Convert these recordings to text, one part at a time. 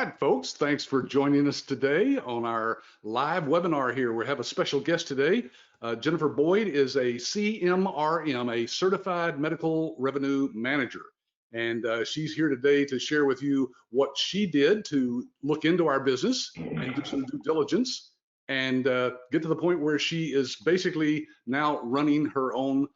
right, folks, thanks for joining us today on our live webinar here. We have a special guest today. Jennifer Boyd is a CMRM, a Certified Medical Revenue Manager. And she's here today to share with you what she did to look into our business and do some due diligence and get to the point where she is basically now running her own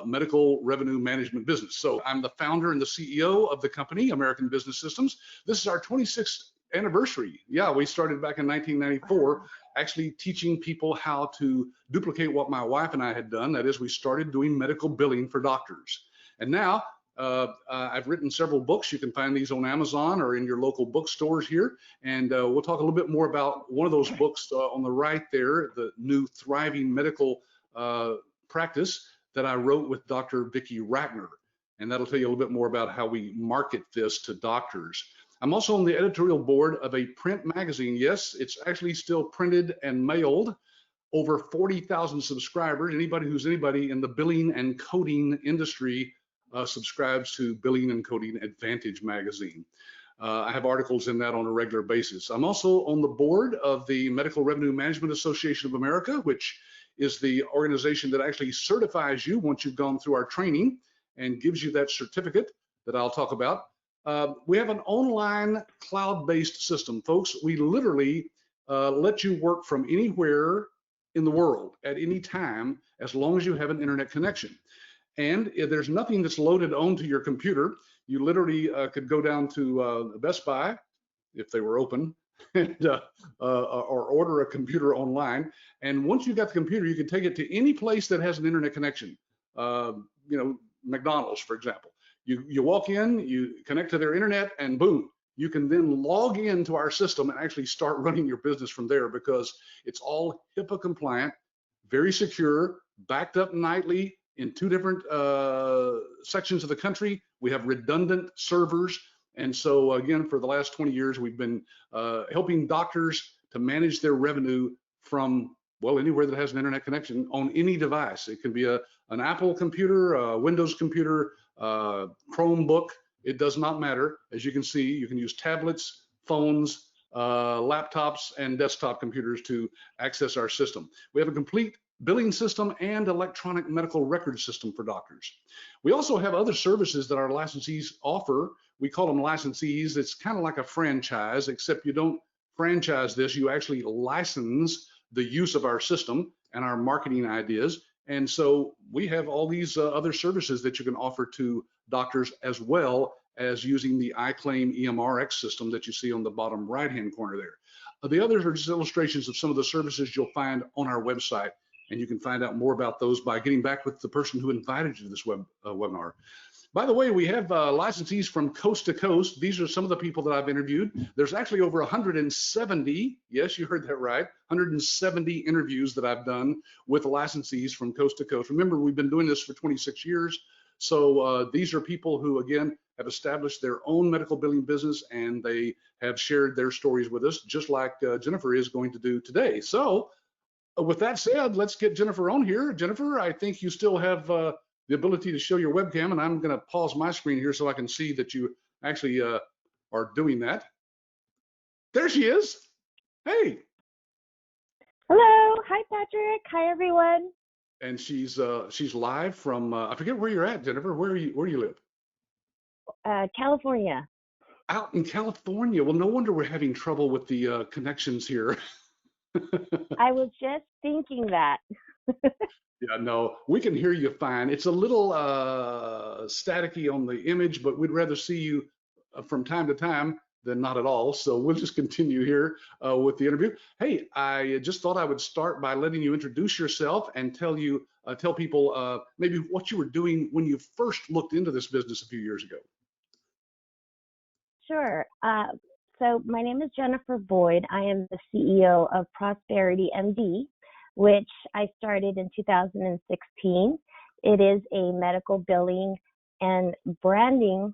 medical revenue management business. So I'm the founder and the CEO of the company, American Business Systems. This is our 26th anniversary. Yeah, we started back in 1994, actually teaching people how to duplicate what my wife and I had done. That is, we started doing medical billing for doctors. And now I've written several books. You can find these on Amazon or in your local bookstores here. And we'll talk a little bit more about one of those books on the right there, the new Thriving Medical Practice that I wrote with Dr. Vicki Ratner. And that'll tell you a little bit more about how we market this to doctors. I'm also on the editorial board of a print magazine. Yes, it's actually still printed and mailed. Over 40,000 subscribers. Anybody in the billing and coding industry subscribes to Billing and Coding Advantage magazine. I have articles in that on a regular basis. I'm also on the board of the Medical Revenue Management Association of America, which is the organization that actually certifies you once you've gone through our training and gives you that certificate that I'll talk about. We have an online cloud-based system, folks. We literally let you work from anywhere in the world at any time, as long as you have an internet connection. And if there's nothing that's loaded onto your computer, you literally could go down to Best Buy, if they were open, and, or order a computer online. And once you've got the computer, you can take it to any place that has an internet connection. McDonald's, for example. You walk in, you connect to their internet, and boom, you can then log into our system and actually start running your business from there, because it's all HIPAA compliant, very secure, backed up nightly in 2 different sections of the country. We have redundant servers. And so again, for the last 20 years, we've been helping doctors to manage their revenue from, well, anywhere that has an internet connection on any device. It can be an Apple computer, a Windows computer, Chromebook. It does not matter. As you can see, you can use tablets, phones, laptops, and desktop computers to access our system. We have a complete billing system and electronic medical record system for doctors. We also have other services that our licensees offer. We call them licensees. It's kind of like a franchise, except you don't franchise this. You actually license the use of our system and our marketing ideas. And so we have all these other services that you can offer to doctors, as well as using the iClaim EMRX system that you see on the bottom right-hand corner there. The others are just illustrations of some of the services you'll find on our website, and you can find out more about those by getting back with the person who invited you to this webinar. By the way, we have licensees from coast to coast. These are some of the people that I've interviewed. There's actually over 170, yes, you heard that right, 170 interviews that I've done with licensees from coast to coast. Remember, we've been doing this for 26 years. So these are people who, again, have established their own medical billing business, and they have shared their stories with us, just like Jennifer is going to do today. So with that said, let's get Jennifer on here. Jennifer, I think you still have the ability to show your webcam, and I'm going to pause my screen here so I can see that you actually are doing that. There she is. Hey. Hello. Hi, Patrick. Hi, everyone. And she's live from I forget where you're at, Jennifer. Where do you live? California. Out in California. Well, no wonder we're having trouble with the connections here. I was just thinking that. Yeah, no, we can hear you fine. It's a little staticky on the image, but we'd rather see you from time to time than not at all. So we'll just continue here with the interview. Hey, I just thought I would start by letting you introduce yourself and tell people maybe what you were doing when you first looked into this business a few years ago. Sure. So my name is Jennifer Boyd. I am the CEO of Prosperity MD, which I started in 2016. It is a medical billing and branding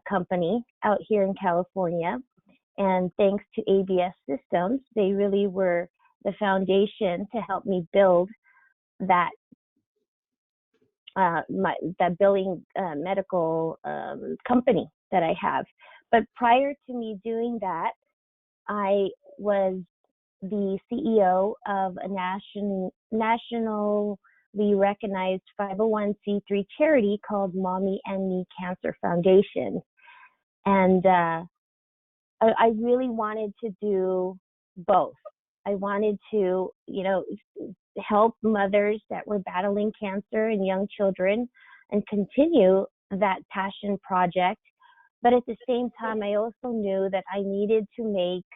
company out here in California. And thanks to ABS Systems, they really were the foundation to help me build that that billing medical company that I have. But prior to me doing that, I was the CEO of a nationally recognized 501c3 charity called Mommy and Me Cancer Foundation. And I really wanted to do both. I wanted to, help mothers that were battling cancer and young children and continue that passion project. But at the same time, I also knew that I needed to make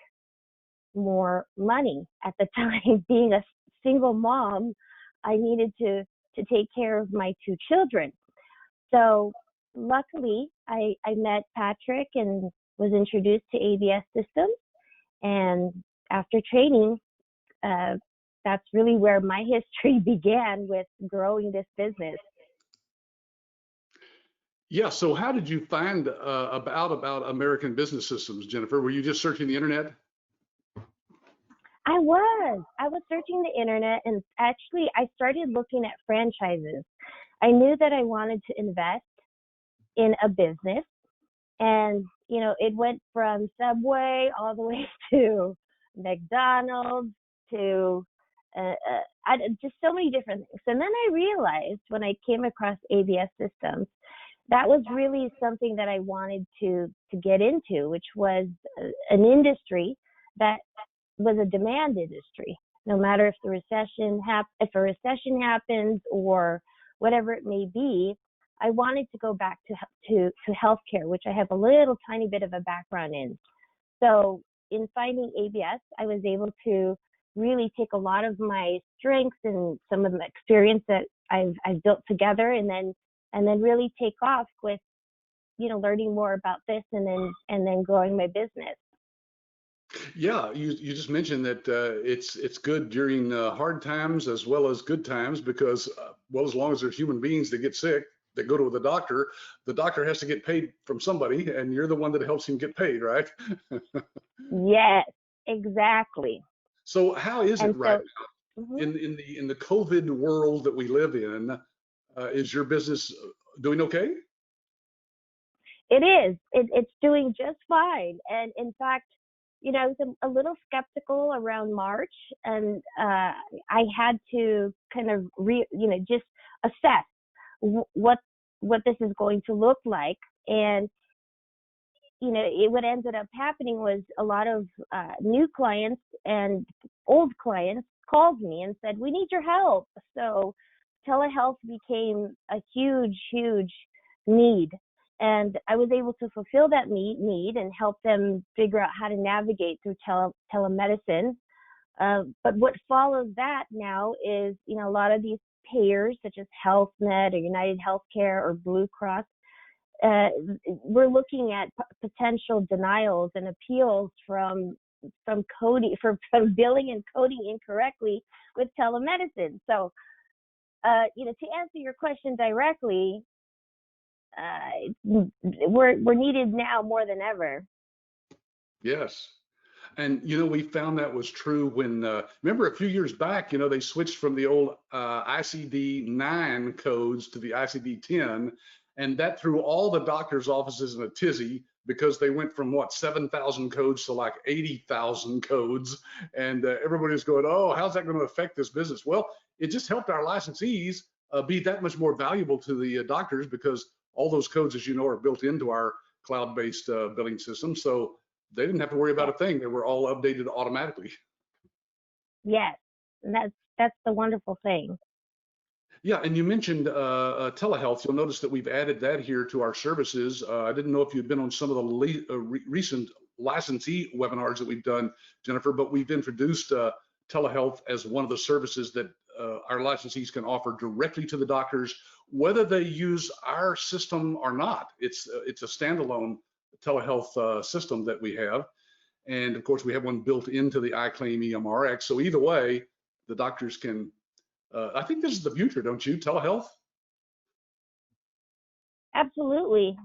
more money at the time. Being a single mom, I needed to take care of my two children. So luckily, I met Patrick and was introduced to ABS systems. And after training, that's really where my history began with growing this business. Yeah. So how did you find about American Business Systems, Jennifer? Were you just searching the internet? I was searching the internet, and actually I started looking at franchises. I knew that I wanted to invest in a business, and it went from Subway all the way to McDonald's to just so many different things. And then I realized when I came across ABS systems, that was really something that I wanted to get into, which was an industry that was a demand industry. No matter if a recession happens or whatever it may be, I wanted to go back to healthcare, which I have a little tiny bit of a background in. So in finding ABS, I was able to really take a lot of my strengths and some of the experience that I've built together, and then really take off with learning more about this, and then growing my business. Yeah, you just mentioned that it's good during hard times as well as good times because, well, as long as there's human beings that get sick, that go to the doctor has to get paid from somebody, and you're the one that helps him get paid, right? Yes, exactly. So how is it And right so, now mhm, in the COVID world that we live in? Is your business doing okay? it is. It's doing just fine. And in fact, I was a little skeptical around March, and I had to kind of just assess what this is going to look like. And what ended up happening was a lot of new clients and old clients called me and said, "We need your help." So telehealth became a huge, huge need. And I was able to fulfill that need and help them figure out how to navigate through telemedicine. But what follows that now is, a lot of these payers, such as Health Net or United Healthcare or Blue Cross, uh, we're looking at potential denials and appeals from coding from billing and coding incorrectly with telemedicine. So, to answer your question directly, we're needed now more than ever. Yes. And we found that was true when remember a few years back, they switched from the old ICD-9 codes to the ICD-10, and that threw all the doctors' offices in a tizzy because they went from 7,000 codes to like 80,000 codes, and everybody was going, "Oh, how's that going to affect this business?" Well, it just helped our licensees be that much more valuable to the doctors because all those codes, as you know, are built into our cloud-based billing system. So they didn't have to worry about Yes, a thing. They were all updated automatically. yes, and that's the wonderful thing. Yeah, and you mentioned telehealth. You'll notice that we've added that here to our services. I didn't know if you'd been on some of the recent licensee webinars that we've done, Jennifer, but we've introduced telehealth as one of the services that our licensees can offer directly to the doctors, whether they use our system or not. It's a standalone telehealth system that we have. And of course, we have one built into the iClaim EMRX. So either way, the doctors can, I think this is the future, don't you? Telehealth? Absolutely.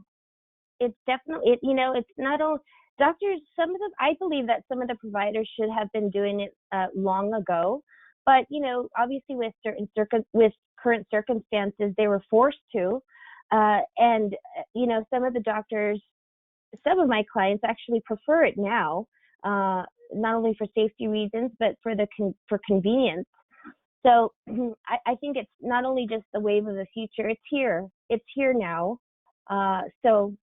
It's definitely, it's not all doctors. I believe that some of the providers should have been doing it long ago, but obviously with with current circumstances, they were forced to. And some of the doctors, some of my clients actually prefer it now. not only for safety reasons, but for for convenience. So I think it's not only just the wave of the future, it's here. It's here now. So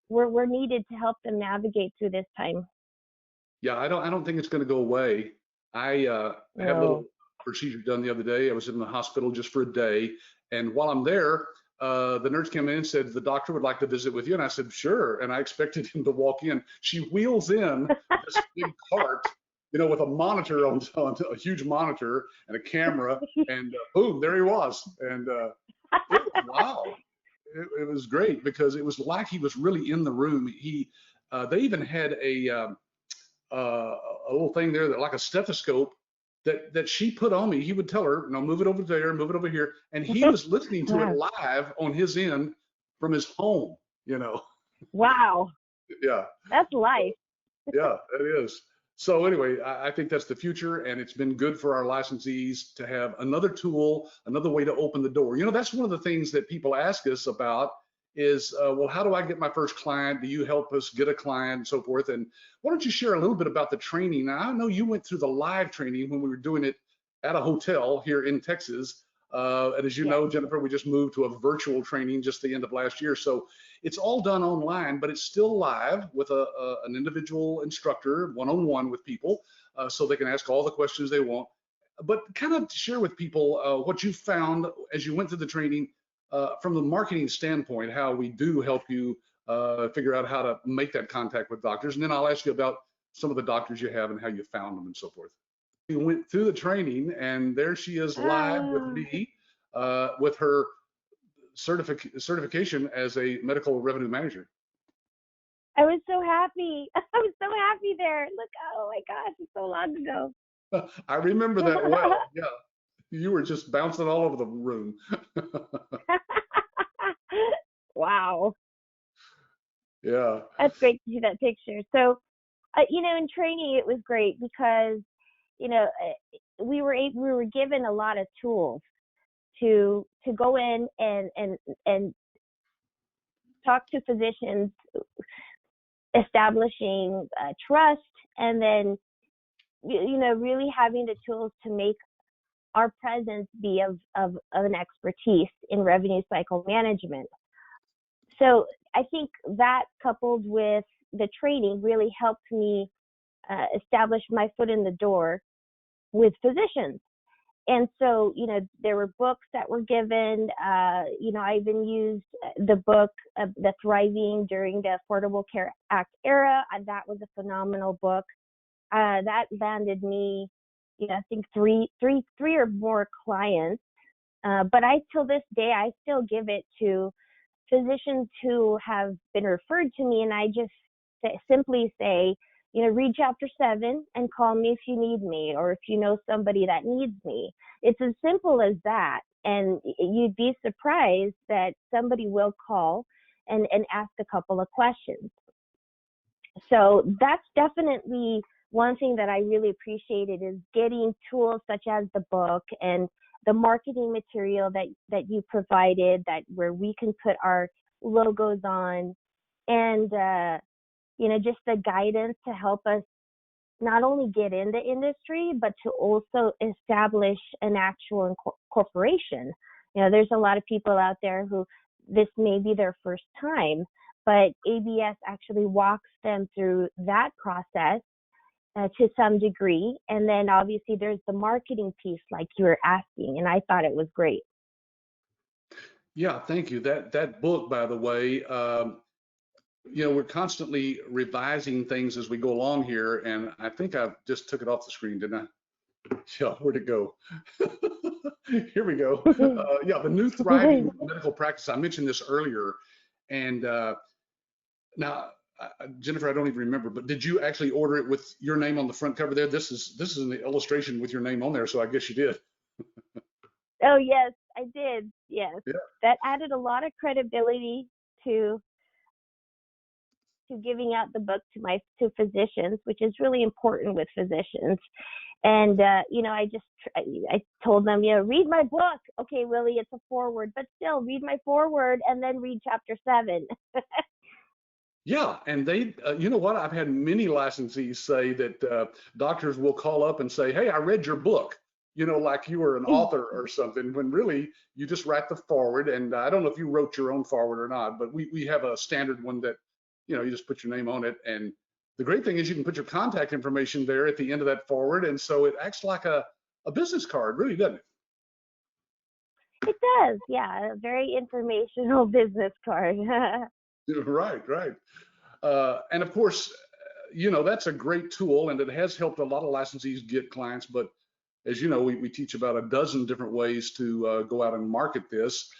we're needed to help them navigate through this time. Yeah, I don't think it's going to go away. I had a little No. procedure done the other day. I was in the hospital just for a day, and while I'm there, the nurse came in and said the doctor would like to visit with you, and I said sure. And I expected him to walk in. She wheels in this big cart, with a monitor on a huge monitor and a camera, and boom, there he was. And it was wow. It was great because it was like he was really in the room. They even had a little thing there that like a stethoscope that she put on me. He would tell her, move it over there, move it over here, and he was listening to it Wow. live on his end from his home. Wow. Yeah, That's life. yeah, it is. So anyway, I think that's the future, and it's been good for our licensees to have another tool, another way to open the door. That's one of the things that people ask us about is, well, how do I get my first client? Do you help us get a client and so forth? And why don't you share a little bit about the training? Now, I know you went through the live training when we were doing it at a hotel here in Texas. And as you Yes. know, Jennifer, we just moved to a virtual training just the end of last year. So it's all done online, but it's still live with an individual instructor, one-on-one with people, so they can ask all the questions they want. But kind of share with people what you found as you went through the training from the marketing standpoint, how we do help you figure out how to make that contact with doctors. And then I'll ask you about some of the doctors you have and how you found them and so forth. We went through the training, and there she is live with Ah, me with her certification as a medical revenue manager. I was so happy. I was so happy there. Look, oh my gosh, it's so long ago. I remember that well. Yeah, you were just bouncing all over the room. Wow. Yeah. That's great to see that picture. So, in training, it was great because, we were given a lot of tools to go in and talk to physicians, establishing trust, and then, really having the tools to make our presence be of an expertise in revenue cycle management. So I think that coupled with the training really helped me establish my foot in the door with physicians. And so, there were books that were given. I even used the book, The Thriving During the Affordable Care Act Era. And that was a phenomenal book. That landed me, I think three or more clients. But till this day, I still give it to physicians who have been referred to me, and I just simply say, read chapter 7 and call me if you need me, or if you know somebody that needs me. It's as simple as that. And you'd be surprised that somebody will call and ask a couple of questions. So that's definitely one thing that I really appreciated, is getting tools such as the book and the marketing material that you provided, that where we can put our logos on, and just the guidance to help us not only get in the industry, but to also establish an actual corporation. There's a lot of people out there who this may be their first time, but ABS actually walks them through that process to some degree. And then obviously there's the marketing piece, like you were asking, and I thought it was great. Yeah, thank you. That book, by the way, we're constantly revising things as we go along here, and I think I just took it off the screen, didn't I? Yeah, where'd it go? Here we go. Yeah, the new thriving medical practice. I mentioned this earlier, and now, Jennifer, I don't even remember, but did you actually order it with your name on the front cover there? This is an illustration with your name on there, so I guess you did. Oh yes, I did. Yes, Yeah. That added a lot of credibility to giving out the book to physicians, which is really important with physicians. And I told them, read my book. Okay, Willie, it's a foreword, but still read my foreword and then read chapter 7. Yeah, and they, you know what? I've had many licensees say that doctors will call up and say, "Hey, I read your book," like you were an author or something, when really you just write the forward. And I don't know if you wrote your own forward or not, but we have a standard one that, you just put your name on it. And the great thing is you can put your contact information there at the end of that forward, and so it acts like a business card, really, doesn't It does, yeah, a very informational business card. it? Right, right. And of course, that's a great tool, and it has helped a lot of licensees get clients. But as you know, we teach about a dozen different ways to go out and market this.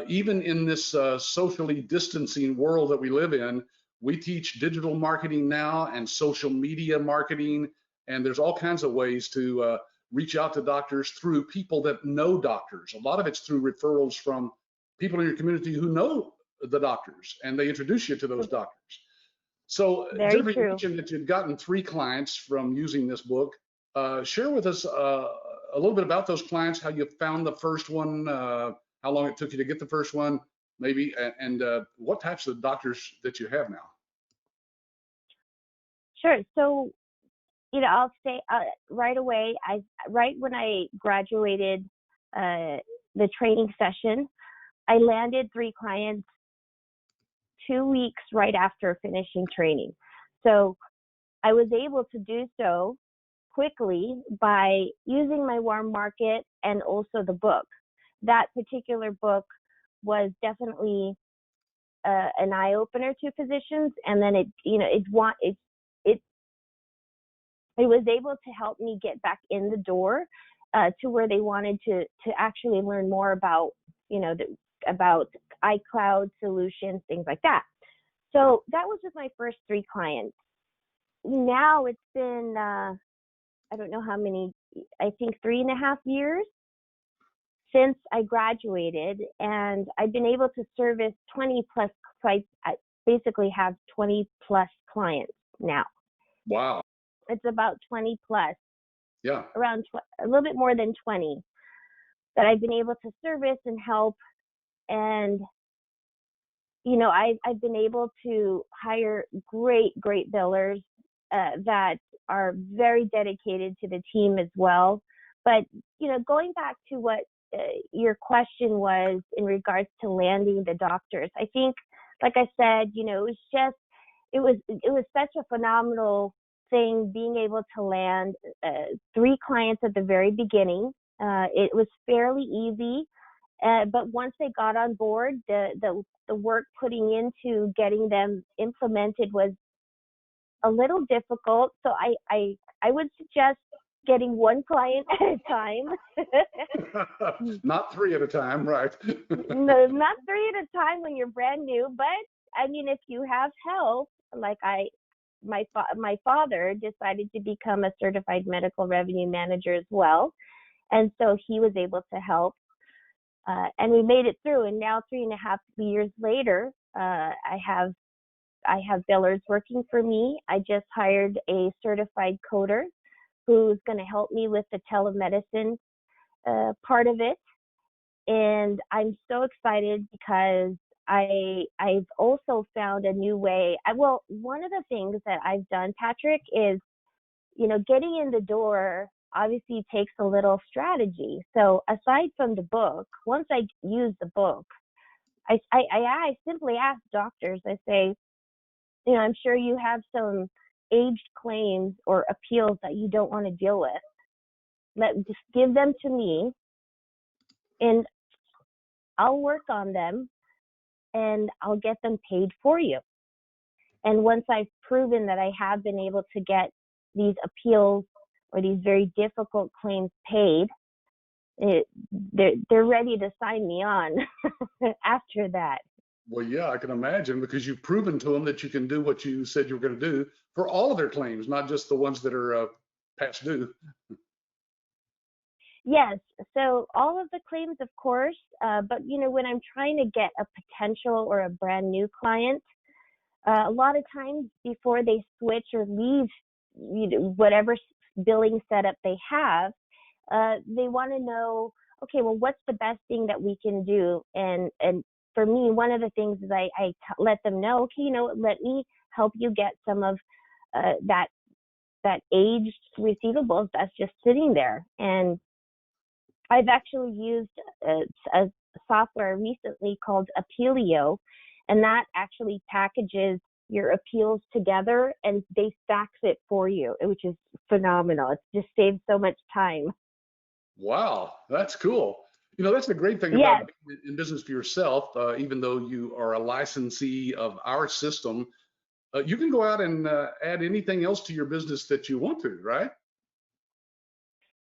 Even in this socially distancing world that we live in, we teach digital marketing now and social media marketing, and there's all kinds of ways to reach out to doctors through people that know doctors. A lot of it's through referrals from people in your community who know the doctors, and they introduce you to those doctors. So, Very Jennifer, you true. mentioned that you'd gotten 3 clients from using this book. Share with us a little bit about those clients, how you found the first one, how long it took you to get the first one, maybe, and what types of doctors that you have now. Sure. So, I'll say right away, right when I graduated the training session, I landed 3 clients 2 weeks right after finishing training. So I was able to do so quickly by using my warm market and also the book. That particular book was definitely an eye opener to physicians, and then it it was able to help me get back in the door to where they wanted to actually learn more about about iCloud solutions, things like that. So that was just my first 3 clients. Now it's been I don't know how many, I think 3.5 years since I graduated, and I've been able to service 20 plus clients. I basically have 20 plus clients now. Wow. It's about 20 plus, Yeah. around a little bit more than 20 that I've been able to service and help. And I've been able to hire great billers that are very dedicated to the team as well. But going back to what your question was in regards to landing the doctors, I think, like I said, it was such a phenomenal thing being able to land 3 clients at the very beginning. It was fairly easy, but once they got on board, the work putting into getting them implemented was a little difficult. So I would suggest getting 1 client at a time. Not 3 at a time, right? No, not 3 at a time when you're brand new. But I mean, if you have help, like my father decided to become a certified medical revenue manager as well, and so he was able to help. And we made it through. And now 3.5 years later, I have billers working for me. I just hired a certified coder who's going to help me with the telemedicine part of it. And I'm so excited because I've also found a new way. Well, one of the things that I've done, Patrick, is getting in the door obviously takes a little strategy. So aside from the book, once I use the book, I simply ask doctors. I say, I'm sure you have some aged claims or appeals that you don't want to deal with. Just give them to me, and I'll work on them, and I'll get them paid for you. And once I've proven that I have been able to get these appeals or these very difficult claims paid, they're ready to sign me on after that. Well, yeah, I can imagine, because you've proven to them that you can do what you said you were going to do for all of their claims, not just the ones that are past due. Yes, so all of the claims, of course, but when I'm trying to get a potential or a brand new client, a lot of times before they switch or leave, whatever billing setup they have, they want to know, okay, well, what's the best thing that we can do? And for me, one of the things is let them know, okay, let me help you get some of that aged receivables that's just sitting there. And I've actually used a software recently called Appealio, and that actually packages your appeals together and they fax it for you, which is phenomenal. It just saves so much time. Wow, that's cool. That's the great thing Yes. about being in business for yourself. Even though you are a licensee of our system, you can go out and add anything else to your business that you want to, right?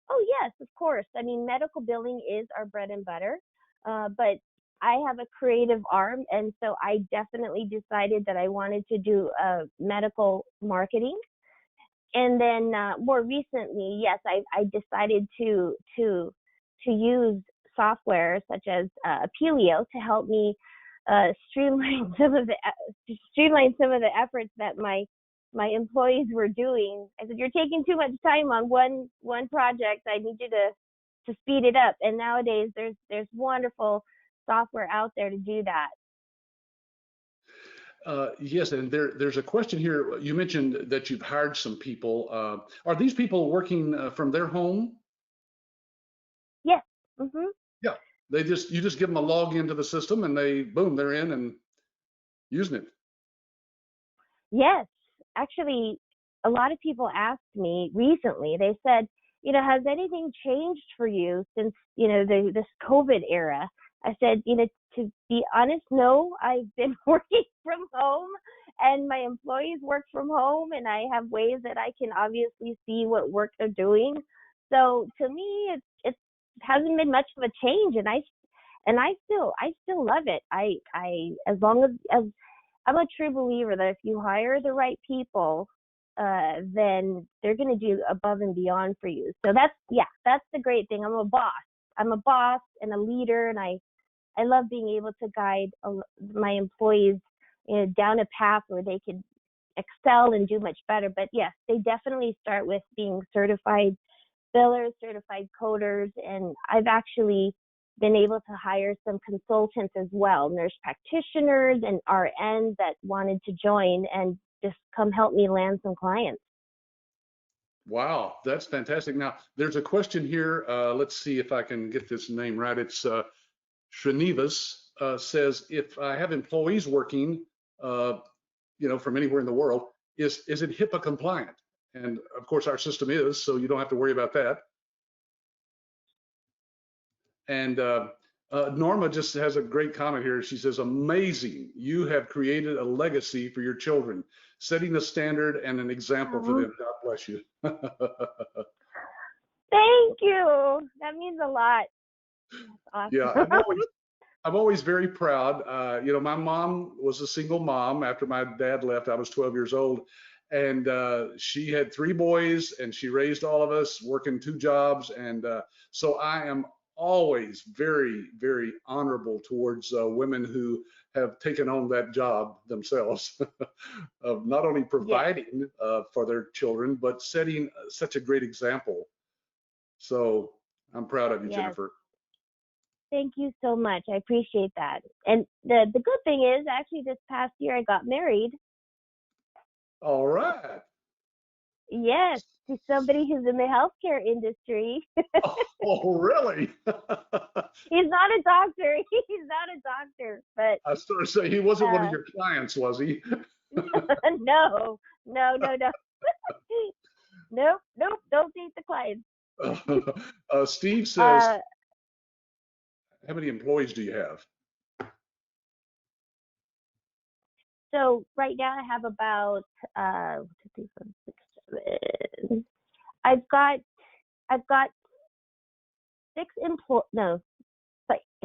Oh, yes, of course. I mean, medical billing is our bread and butter, but I have a creative arm, and so I definitely decided that I wanted to do medical marketing. And then more recently, yes, I decided to use software such as Appealio to help me streamline streamline some of the efforts that my employees were doing. I said, you're taking too much time on one project. I need you to speed it up. And nowadays, there's wonderful software out there to do that. Yes, and there's a question here. You mentioned that you've hired some people. Are these people working from their home? Yes. Hmm. Yeah, you just give them a log into the system and they're in and using it. Yes, actually, a lot of people asked me recently. They said, has anything changed for you since, this COVID era? I said, to be honest, no. I've been working from home and my employees work from home and I have ways that I can obviously see what work they're doing. So to me, it hasn't been much of a change, and I still love it. As long as I'm a true believer that if you hire the right people, then they're going to do above and beyond for you. So that's the great thing. I'm a boss. I'm a boss and a leader, and I love being able to guide my employees, down a path where they can excel and do much better. But yes, they definitely start with being certified billers, certified coders, and I've actually been able to hire some consultants as well, nurse practitioners and RNs that wanted to join and just come help me land some clients. Wow, that's fantastic. Now, there's a question here. Let's see if I can get this name right. It's Srinivas says, if I have employees working, uh, from anywhere in the world, is it HIPAA compliant? And of course, our system is, so you don't have to worry about that. And Norma just has a great comment here. She says, amazing. You have created a legacy for your children, setting a standard and an example for them. God bless you. Thank you. That means a lot. That's Yeah, awesome. I'm always very proud. My mom was a single mom. After my dad left, I was 12 years old, and she had three boys, and she raised all of us, working two jobs. And so I am always very, very honorable towards women who have taken on that job themselves, of not only Yes, providing for their children, but setting such a great example. So I'm proud of you, yes. Jennifer. Thank you so much. I appreciate that. And the good thing is, actually, this past year I got married. All right. Yes, to somebody who's in the healthcare industry. Oh, really? He's not a doctor. He's not a doctor, but I started to say he wasn't one of uh, your clients, was he? no, no, no, no, nope, nope. Don't date the clients. Steve says, Uh, how many employees do you have? so right now I have about uh, 1, 2, 3, 4, 6, 7. I've got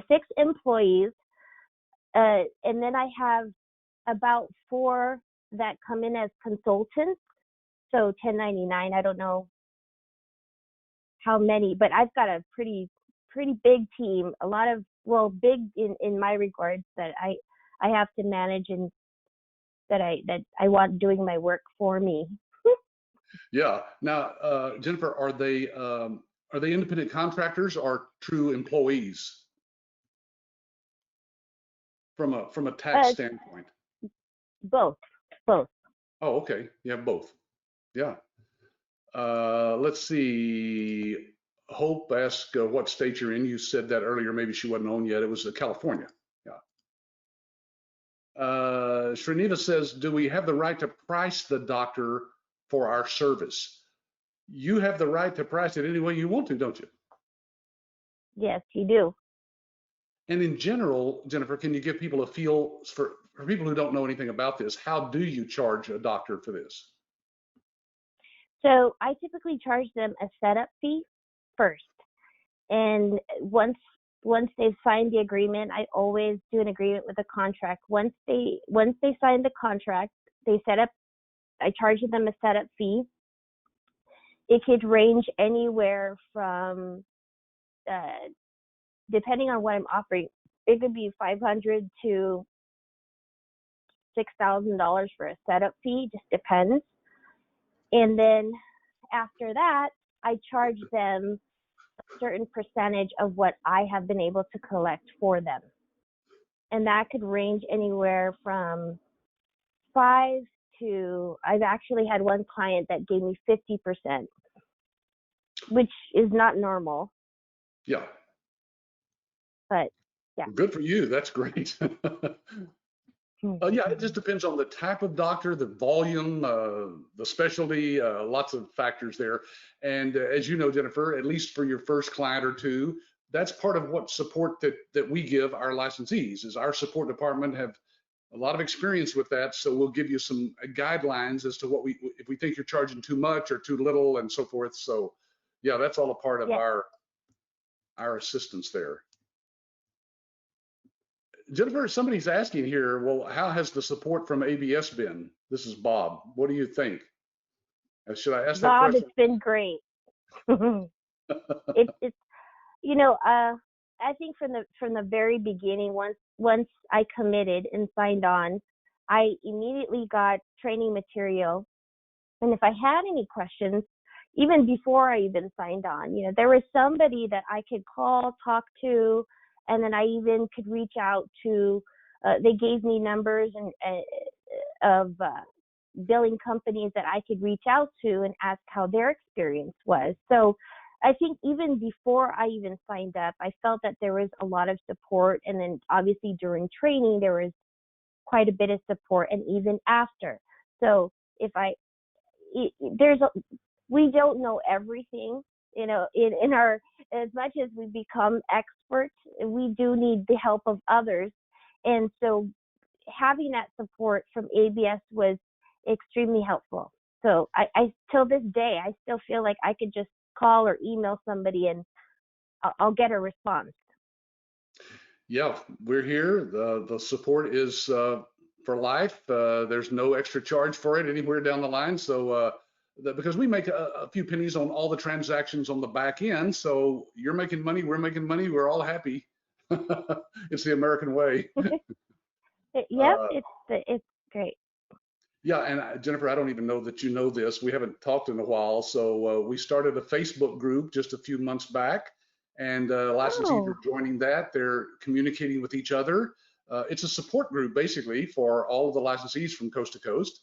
6 employees, and then I have about 4 that come in as consultants. So 1099. I don't know how many, but I've got a pretty big team. A lot of, well, big in my regards, that I have to manage, and that I want doing my work for me. Yeah. Now, Jennifer, are they independent contractors or true employees? from a tax Uh, standpoint? both, both. Oh, okay. You have both. Yeah. Let's see. Hope asked what state you're in. You said that earlier. Maybe she wasn't on yet. It was California. Yeah. Srinivas says, do we have the right to price the doctor for our service? You have the right to price it any way you want to, don't you? Yes, you do. And in general, Jennifer, can you give people a feel for people who don't know anything about this? How do you charge a doctor for this? So I typically charge them a setup fee first. And once they've signed the agreement, I always do an agreement with a contract. Once they sign the contract, I charge them a setup fee. It could range anywhere from depending on what I'm offering, it could be $500 to $6,000 for a setup fee, just depends. And then after that, I charge them a certain percentage of what I have been able to collect for them. And that could range anywhere from 5 to, I've actually had one client that gave me 50%, which is not normal, Yeah. but yeah. Well, good for you. That's great. Yeah, it just depends on the type of doctor, the volume, the specialty, lots of factors there. And as you know, Jennifer, at least for your first client or two, that's part of what support that we give our licensees. Is our support department have a lot of experience with that, so we'll give you some guidelines as to what if we think you're charging too much or too little and so forth. So yeah, that's all a part of Yeah. our assistance there. Jennifer, somebody's asking here, well, how has the support from ABS been? This is Bob. What do you think? Should I ask that Bob, question? it's been great. It's I think from the very beginning, once I committed and signed on, I immediately got training material. And if I had any questions, even before I even signed on, there was somebody that I could call, talk to, and then I even could reach out to. They gave me numbers of billing companies that I could reach out to and ask how their experience was. So I think even before I even signed up, I felt that there was a lot of support. And then obviously during training, there was quite a bit of support, and even after. So we don't know everything, in our, as much as we become experts, we do need the help of others. And so having that support from ABS was extremely helpful. So I till this day, I still feel like I could just call or email somebody and I'll get a response. Yeah, we're here. The support is for life. There's no extra charge for it anywhere down the line. So because we make a few pennies on all the transactions on the back end, so you're making money, we're making money, we're all happy. It's the American way. Yep, it's great. Yeah, and Jennifer, I don't even know that you know this. We haven't talked in a while, so we started a Facebook group just a few months back, and licensees are joining that. They're communicating with each other. It's a support group basically for all of the licensees from coast to coast.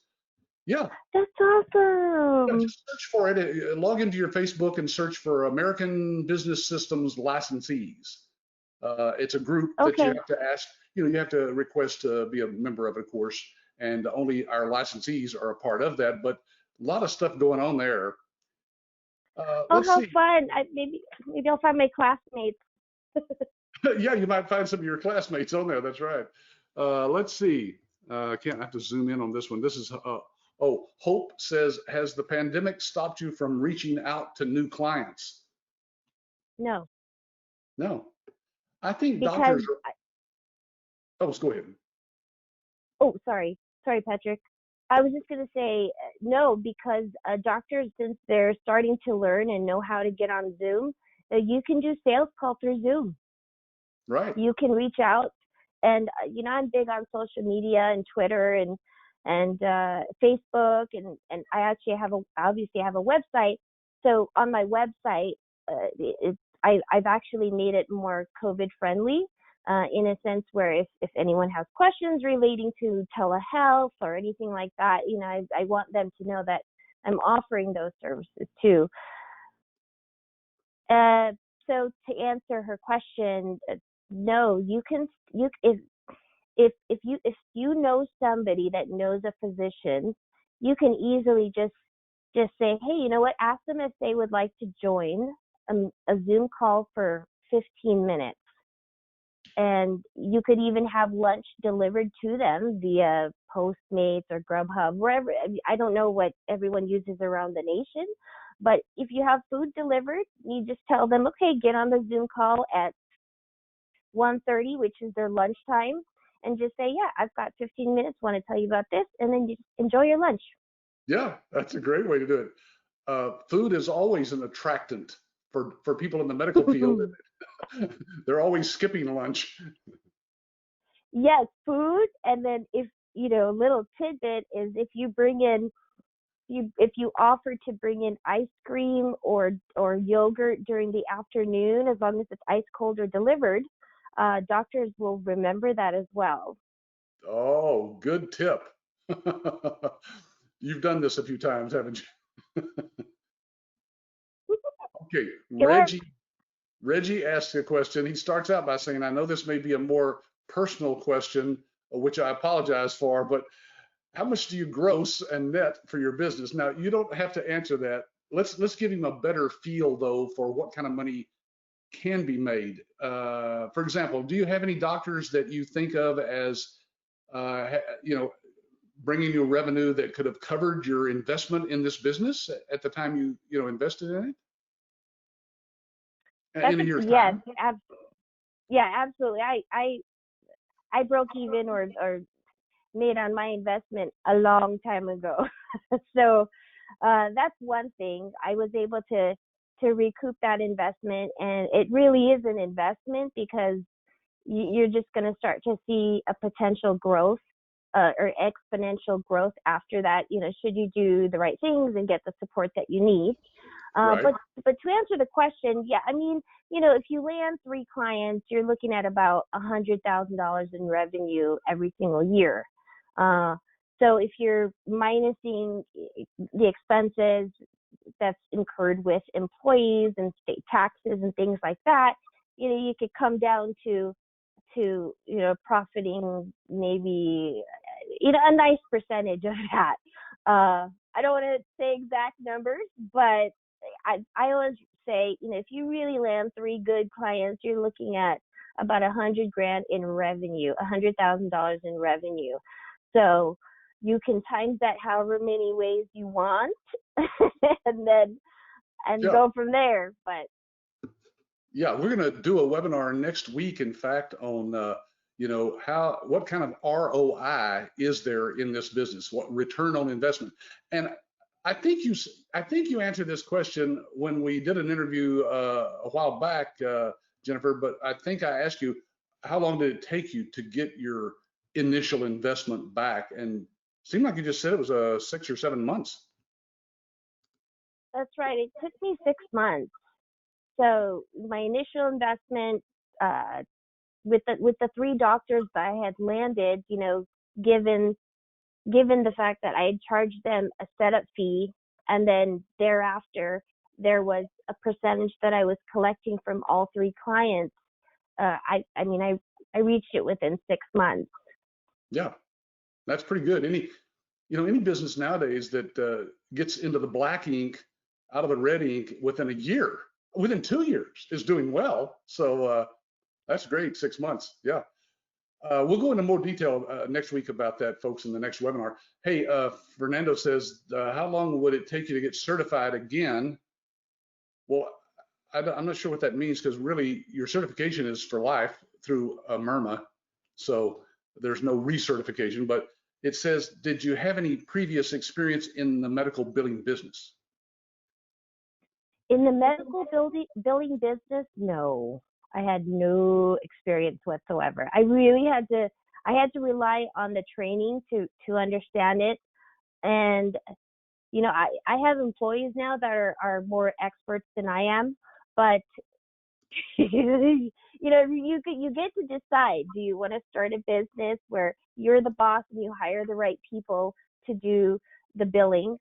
Yeah. That's awesome. Yeah, just search for it. Log into your Facebook and search for American Business Systems Licensees. It's a group that you have to ask, you have to request to be a member of it, of course, and only our licensees are a part of that, but a lot of stuff going on there. How fun. Maybe I'll find my classmates. Yeah, you might find some of your classmates on there. That's right. Let's see. I have to zoom in on this one. This is, Hope says, has the pandemic stopped you from reaching out to new clients? No. No. I think doctors are, let's go ahead. Oh, sorry, Patrick. I was just going to say no, because doctors, since they're starting to learn and know how to get on Zoom, you can do sales call through Zoom. Right. You can reach out, and I'm big on social media and Twitter and Facebook, and I actually obviously have a website. So on my website, I've actually made it more COVID friendly. in a sense where if anyone has questions relating to telehealth or anything like that, I want them to know that I'm offering those services too. So to answer her question, no, if you know somebody that knows a physician, you can easily just say, hey, you know what? Ask them if they would like to join a Zoom call for 15 minutes. And you could even have lunch delivered to them via Postmates or Grubhub, wherever. I don't know what everyone uses around the nation, but if you have food delivered, you just tell them, okay, get on the Zoom call at 1:30, which is their lunchtime, and just say, yeah, I've got 15 minutes, want to tell you about this, and then you just enjoy your lunch. Yeah, that's a great way to do it. Food is always an attractant for people in the medical field. They're always skipping lunch. Yes, food, and then if little tidbit is if you bring in if you offer to bring in ice cream or yogurt during the afternoon, as long as it's ice cold or delivered, doctors will remember that as well. Oh, good tip. You've done this a few times, haven't you? Okay, Reggie asks a question. He starts out by saying, I know this may be a more personal question, which I apologize for, but how much do you gross and net for your business? Now, you don't have to answer that. Let's give him a better feel, though, for what kind of money can be made. For example, do you have any doctors that you think of as, bringing you revenue that could have covered your investment in this business at the time you invested in it? In a year's time? Yeah, absolutely. I broke even or made on my investment a long time ago. So that's one thing. I was able to recoup that investment, and it really is an investment because you're just going to start to see a potential growth or exponential growth after that, should you do the right things and get the support that you need. Right. But to answer the question, yeah, I mean, if you land 3 clients, you're looking at about $100,000 in revenue every single year. So if you're minusing the expenses that's incurred with employees and state taxes and things like that, you could come down to profiting maybe a nice percentage of that. I don't want to say exact numbers, but I always say, if you really land 3 good clients, you're looking at about $100,000 in revenue, $100,000 in revenue. So you can times that however many ways you want, and go from there. But yeah, we're going to do a webinar next week, in fact, on what kind of ROI is there in this business, what return on investment. And I think you answered this question when we did an interview a while back, Jennifer, but I think I asked you, how long did it take you to get your initial investment back? And it seemed like you just said it was 6 or 7 months. That's right. It took me 6 months. So my initial investment with the 3 doctors that I had landed, given the fact that I had charged them a setup fee, and then thereafter there was a percentage that I was collecting from all 3 clients, I reached it within 6 months. Yeah, that's pretty good. Any business nowadays that gets into the black ink out of the red ink within 2 years is doing well. So that's great. 6 months. Yeah. We'll go into more detail next week about that, folks, in the next webinar. Hey, Fernando says, how long would it take you to get certified again? Well, I'm not sure what that means, because really your certification is for life through MIRMA. So there's no recertification, but it says, did you have any previous experience in the medical billing business? In the medical billing business, no. I had no experience whatsoever. I really had to rely on the training to understand it. And I have employees now that are more experts than I am, but you get to decide, do you want to start a business where you're the boss and you hire the right people to do the billing,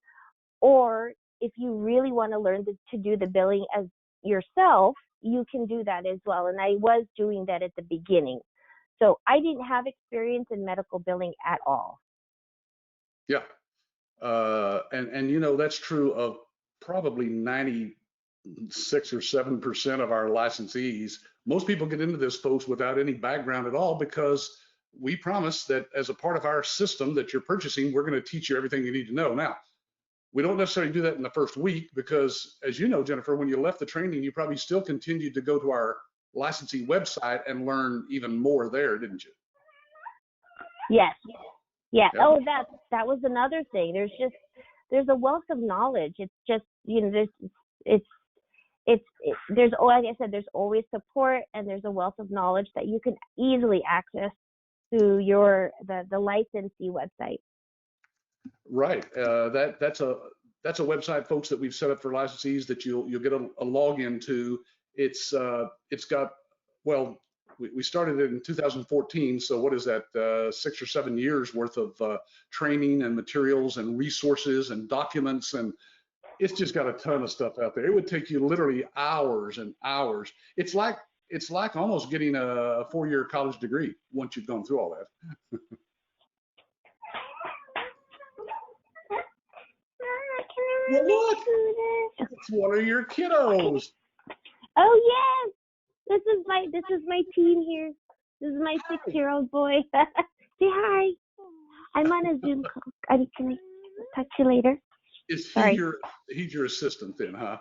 or if you really want to learn to do the billing as yourself, you can do that as well. And I was doing that at the beginning. So I didn't have experience in medical billing at all. Yeah. And that's true of probably 96 or 7% of our licensees. Most people get into this, folks, without any background at all, because we promise that as a part of our system that you're purchasing, we're going to teach you everything you need to know. Now, we don't necessarily do that in the first week because, as you know, Jennifer, when you left the training, you probably still continued to go to our licensing website and learn even more there, didn't you? Yes. Yeah. Yeah. Oh, that was another thing. There's a wealth of knowledge. It's just, there's, like I said, there's always support, and there's a wealth of knowledge that you can easily access through the licensee website. Right. That's a website, folks, that we've set up for licensees that you'll get a login to. It's got, well, we started it in 2014. So what is that? 6 or 7 years worth of training and materials and resources and documents, and it's just got a ton of stuff out there. It would take you literally hours and hours. It's like almost getting a 4-year college degree once you've gone through all that. Well, look, it's one of your kiddos. Oh yes, this is my team here. This is my 6-year-old boy. Say hi. I'm on a Zoom call. Can I talk to you later? Is he's your assistant then, huh?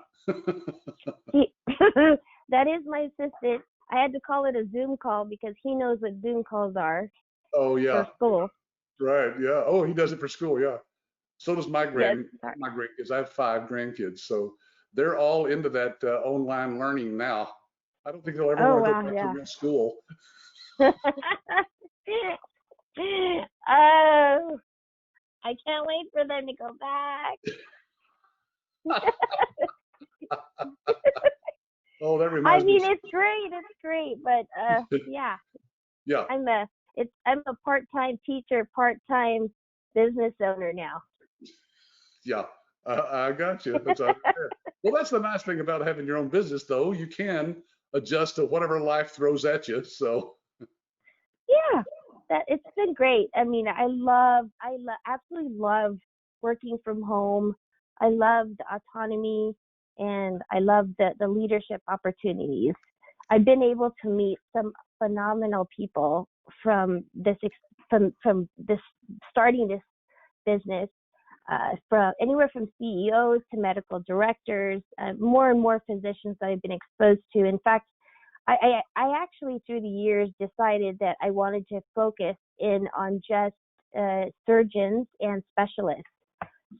That is my assistant. I had to call it a Zoom call because he knows what Zoom calls are. Oh yeah. For school. Right. Yeah. Oh, he does it for school. Yeah. So does my Yes, grandkids. I have 5 grandkids, so they're all into that online learning now. I don't think they'll ever want to go back to real school. Oh, I can't wait for them to go back. Oh, that reminds me. I mean, it's great, but yeah. Yeah. I'm a part-time teacher, part-time business owner now. Yeah, I got you. Well, that's the nice thing about having your own business, though. You can adjust to whatever life throws at you. So. Yeah, it's been great. I mean, I absolutely love working from home. I love the autonomy, and I love the leadership opportunities. I've been able to meet some phenomenal people from starting this business. From anywhere from CEOs to medical directors, more and more physicians that I've been exposed to. In fact, I actually through the years decided that I wanted to focus in on just surgeons and specialists.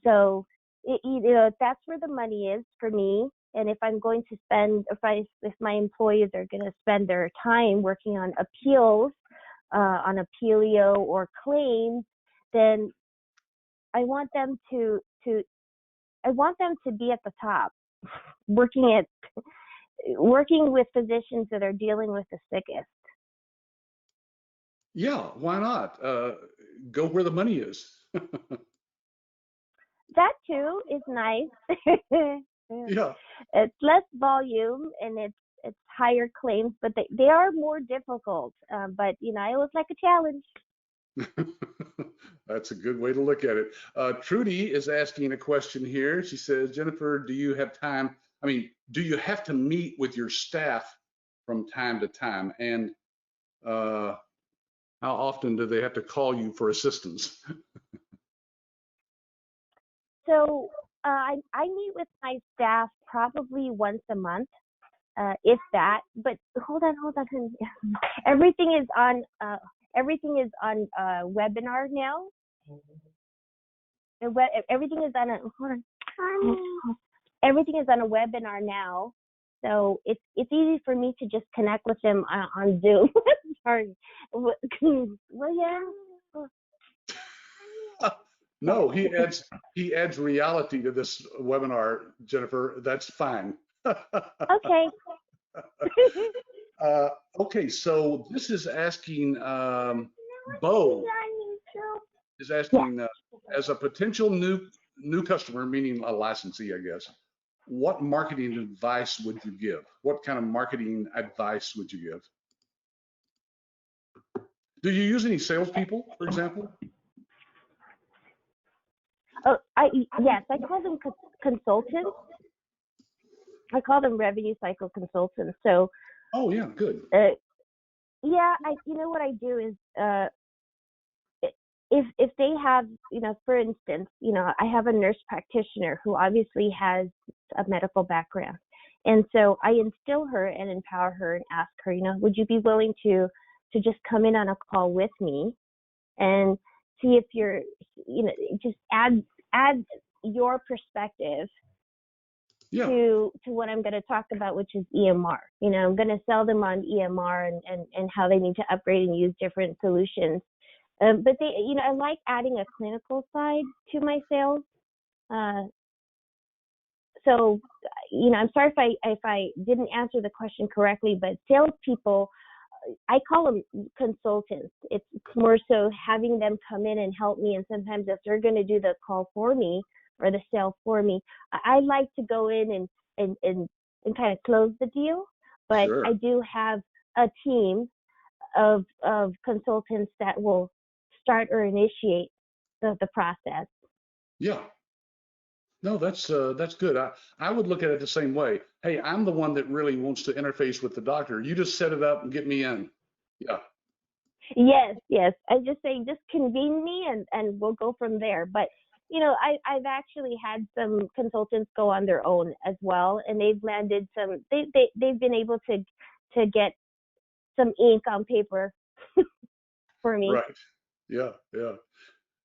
So that's where the money is for me. And if I'm going to spend, if my employees are going to spend their time working on appeals, on appealio or claims, then I want them to be at the top, working with physicians that are dealing with the sickest. Yeah, why not? Go where the money is. That too is nice. Yeah. It's less volume and it's higher claims, but they are more difficult. But I always like a challenge. That's a good way to look at it. Trudy is asking a question here. She says, Jennifer, do you have time? I mean, do you have to meet with your staff from time to time? And how often do they have to call you for assistance? So I meet with my staff probably once a month, if that. But hold on. Everything is on webinar now. Everything is on a everything is on a webinar now, so it's easy for me to just connect with them on Zoom. Sorry. Well, yeah. No, he adds reality to this webinar, Jennifer. That's fine. Okay. Uh, okay, so this is asking, Bo is Yeah. asking, as a potential new customer, meaning a licensee, I guess, what marketing advice would you give? What kind of marketing advice would you give? Do you use any salespeople, for example? Oh, yes, I call them consultants. I call them revenue cycle consultants. So, Oh yeah, good. yeah, you know what I do is, if they have, for instance, I have a nurse practitioner who obviously has a medical background, and so I instill her and empower her and ask her, would you be willing to just come in on a call with me and see if you're, just add your perspective Yeah, to what I'm going to talk about, which is EMR. I'm going to sell them on EMR and how they need to upgrade and use different solutions. But they, I like adding a clinical side to my sales. So, I'm sorry if I didn't answer the question correctly, but salespeople, I call them consultants. It's more so having them come in and help me. And sometimes if they're going to do the call for me or the sale for me, I like to go in and kind of close the deal. But sure. I do have a team of consultants that will start or initiate the process. Yeah. No, that's good. I would look at it the same way. Hey, I'm the one that really wants to interface with the doctor. You just set it up and get me in. Yeah, Yes. I just say, just convene me and we'll go from there. But I've actually had some consultants go on their own as well, and they've landed some. They've been able to get some ink on paper for me. right. Yeah, yeah.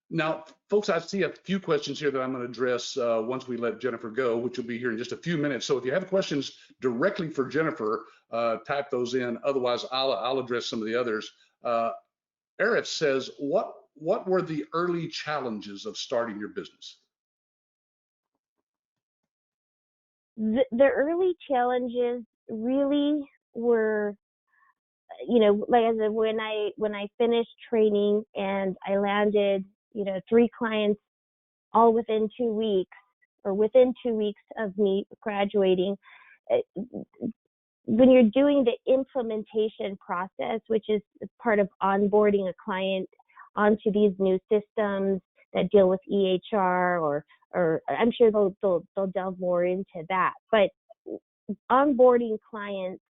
Now, folks, I see a few questions here that I'm going to address once we let Jennifer go, which will be here in just a few minutes. So if you have questions directly for Jennifer, type those in. Otherwise, I'll address some of the others. Arif says, what were the early challenges of starting your business? The early challenges really were, like I said, when I finished training and I landed, 3 clients all within 2 weeks, or within 2 weeks of me graduating. When you're doing the implementation process, which is part of onboarding a client onto these new systems that deal with EHR, or I'm sure they'll delve more into that. But onboarding clients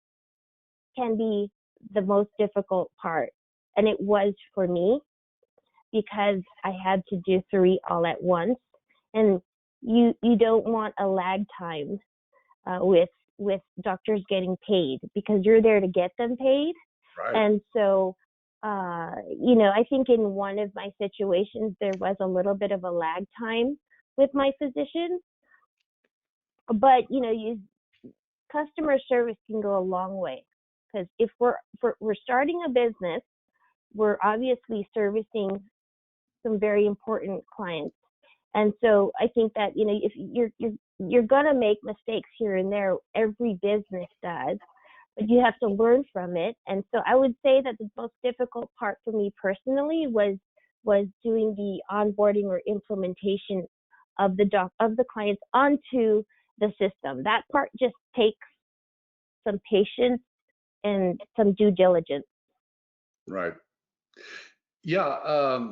can be the most difficult part, and it was for me, because I had to do 3 all at once, and you don't want a lag time with doctors getting paid, because you're there to get them paid. Right. And so, I think in one of my situations there was a little bit of a lag time with my physician, but customer service can go a long way, because if we're starting a business, we're obviously servicing some very important clients. And so I think that, if you're gonna make mistakes here and there, every business does, but you have to learn from it. And so I would say that the most difficult part for me personally was doing the onboarding or implementation of the clients onto the system. That part just takes some patience and some due diligence. Right. Yeah,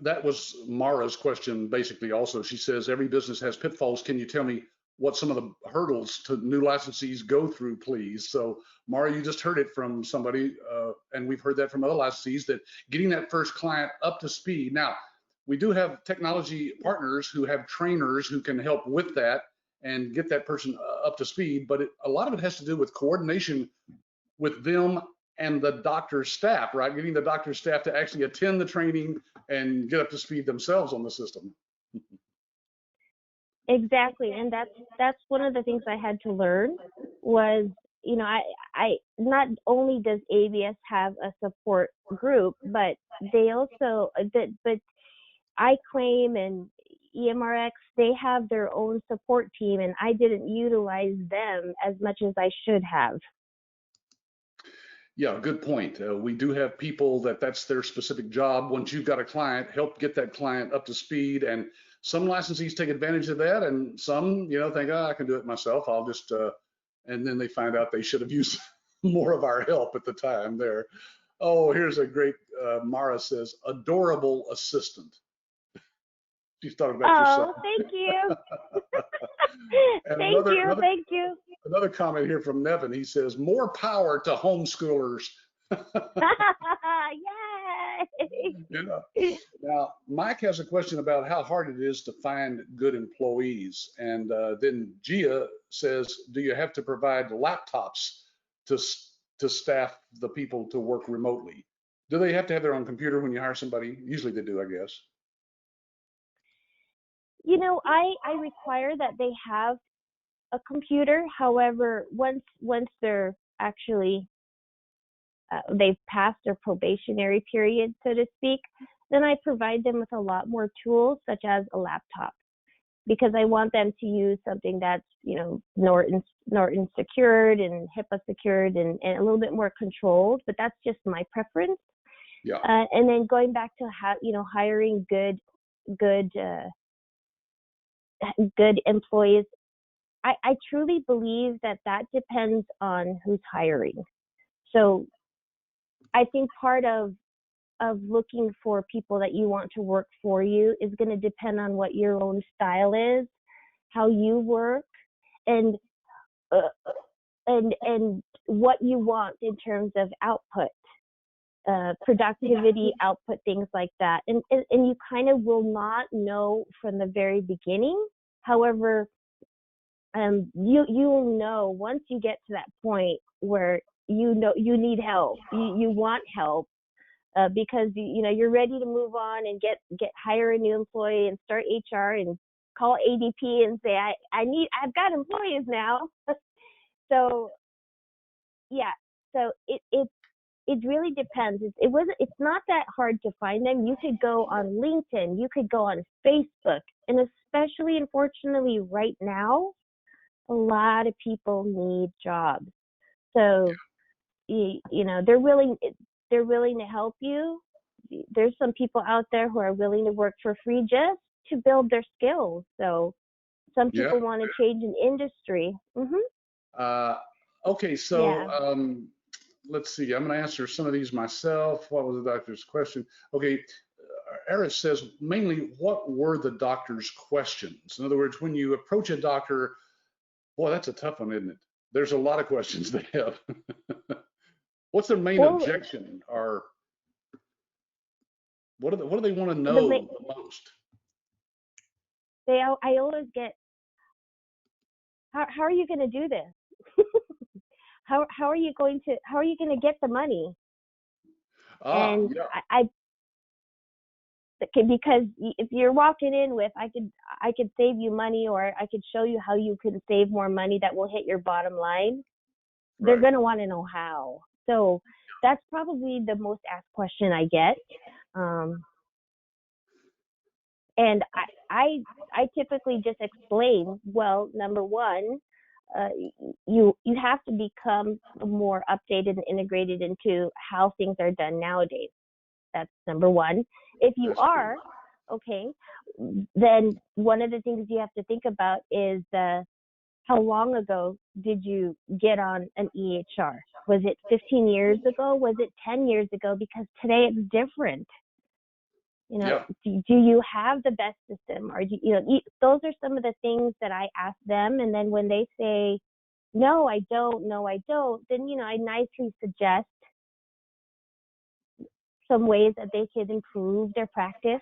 that was Mara's question basically also. She says, every business has pitfalls. Can you tell me what some of the hurdles to new licensees go through, please? So Mara, you just heard it from somebody, and we've heard that from other licensees, that getting that first client up to speed. Now, we do have technology partners who have trainers who can help with that and get that person up to speed, but a lot of it has to do with coordination with them and the doctor's staff, right? Getting the doctor's staff to actually attend the training and get up to speed themselves on the system. Exactly, and that's one of the things I had to learn was, I not only does ABS have a support group, but they also, but iClaim and EMRX, they have their own support team, and I didn't utilize them as much as I should have. Yeah, good point. We do have people that's their specific job. Once you've got a client, help get that client up to speed. And some licensees take advantage of that, and some, think, oh, I can do it myself. I'll just, and then they find out they should have used more of our help at the time there. Oh, here's a great, Mara says, adorable assistant. She's talking about your son. Oh, thank you. And Thank you. Thank you. another comment here from Nevin. He says, more power to homeschoolers. Yay! Yeah. Now, Mike has a question about how hard it is to find good employees. And then Gia says, do you have to provide laptops to, to staff the people to work remotely? Do they have to have their own computer when you hire somebody? Usually they do, I guess. I require that they have a computer. However, once they're actually they've passed their probationary period, so to speak, then I provide them with a lot more tools, such as a laptop, because I want them to use something that's, Norton secured and HIPAA secured and a little bit more controlled. But that's just my preference. Yeah. And then going back to hiring good employees, I truly believe that depends on who's hiring. So I think part of looking for people that you want to work for you is going to depend on what your own style is, how you work, and what you want in terms of output, productivity, output, things like that. And you kind of will not know from the very beginning. However, you'll know once you get to that point where you need help, you want help, because you're ready to move on and hire a new employee and start HR and call ADP and say I've got employees now. So yeah, so it really depends. It's not that hard to find them. You could go on LinkedIn, you could go on Facebook, and especially, unfortunately, right now, a lot of people need jobs. So they're willing to help you. There's some people out there who are willing to work for free just to build their skills. So some people want to change an industry. Okay, so let's see. I'm going to answer some of these myself. What was the doctor's question? Okay, Eris says, mainly, what were the doctor's questions? In other words, when you approach a doctor, boy, that's a tough one, isn't it? There's a lot of questions they have. What's their main objection, or what do they want to know the most? I always get, how are you going to do this? how are you going to get the money? And yeah. Because if you're walking in with, I could save you money, or I could show you how you can save more money that will hit your bottom line, they're going to want to know how. So that's probably the most asked question I get. And I typically just explain, well, number one, you have to become more updated and integrated into how things are done nowadays. That's number one. If you are, okay, then one of the things you have to think about is how long ago did you get on an EHR? Was it 15 years ago? Was it 10 years ago? Because today it's different. Do you have the best system? Or those are some of the things that I ask them. And then when they say, no, I don't, then, I nicely suggest some ways that they could improve their practice.